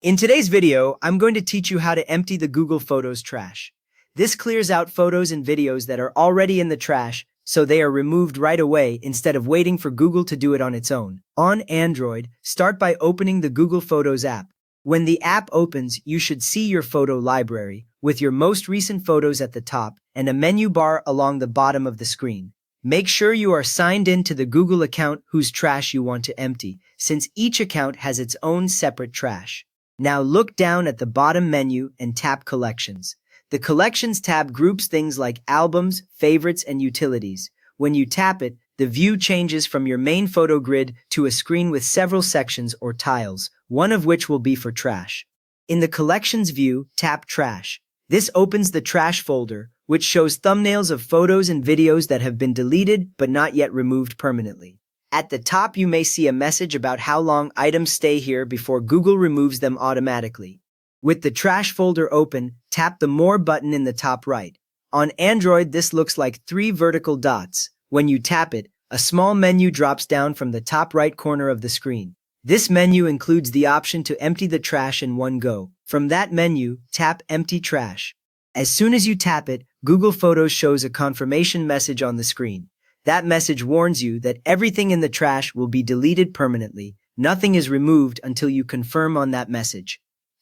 In today's video, I'm going to teach you how to empty the Google Photos trash. This clears out photos and videos that are already in the trash, so they are removed right away instead of waiting for Google to do it on its own. On Android, start by opening the Google Photos app. When the app opens, you should see your photo library, with your most recent photos at the top and a menu bar along the bottom of the screen. Make sure you are signed in to the Google account whose trash you want to empty, since each account has its own separate trash. Now look down at the bottom menu and tap Collections. The Collections tab groups things like albums, favorites, and utilities. When you tap it, the view changes from your main photo grid to a screen with several sections or tiles, one of which will be for trash. In the Collections view, tap Trash. This opens the Trash folder, which shows thumbnails of photos and videos that have been deleted but not yet removed permanently. At the top, you may see a message about how long items stay here before Google removes them automatically. With the trash folder open, tap the More button in the top right. On Android, this looks like 3 vertical dots. When you tap it, a small menu drops down from the top right corner of the screen. This menu includes the option to empty the trash in one go. From that menu, tap Empty Trash. As soon as you tap it, Google Photos shows a confirmation message on the screen. That message warns you that everything in the trash will be deleted permanently. Nothing is removed until you confirm on that message.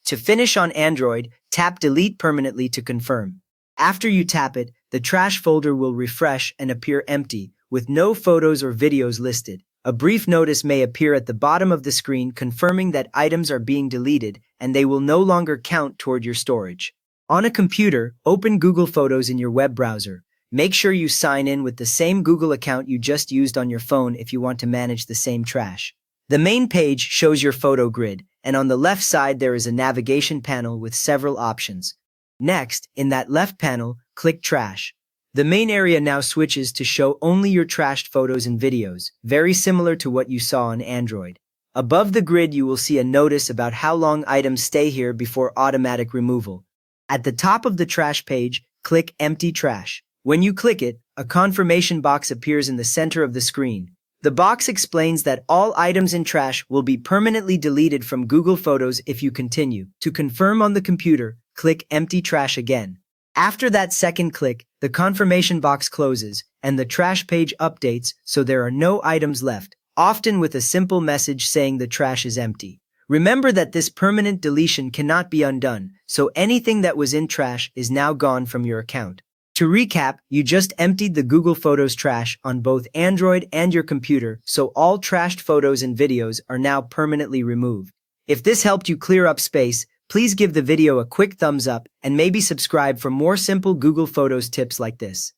To finish on Android, tap Delete Permanently to confirm. After you tap it, the trash folder will refresh and appear empty, with no photos or videos listed. A brief notice may appear at the bottom of the screen confirming that items are being deleted and they will no longer count toward your storage. On a computer, open Google Photos in your web browser. Make sure you sign in with the same Google account you just used on your phone if you want to manage the same trash. The main page shows your photo grid, and on the left side there is a navigation panel with several options. Next, in that left panel, click Trash. The main area now switches to show only your trashed photos and videos, very similar to what you saw on Android. Above the grid you will see a notice about how long items stay here before automatic removal. At the top of the trash page, click Empty Trash. When you click it, a confirmation box appears in the center of the screen. The box explains that all items in trash will be permanently deleted from Google Photos if you continue. To confirm on the computer, click Empty Trash again. After that second click, the confirmation box closes, and the trash page updates so there are no items left, often with a simple message saying the trash is empty. Remember that this permanent deletion cannot be undone, so anything that was in trash is now gone from your account. To recap, you just emptied the Google Photos trash on both Android and your computer, so all trashed photos and videos are now permanently removed. If this helped you clear up space, please give the video a quick thumbs up and maybe subscribe for more simple Google Photos tips like this.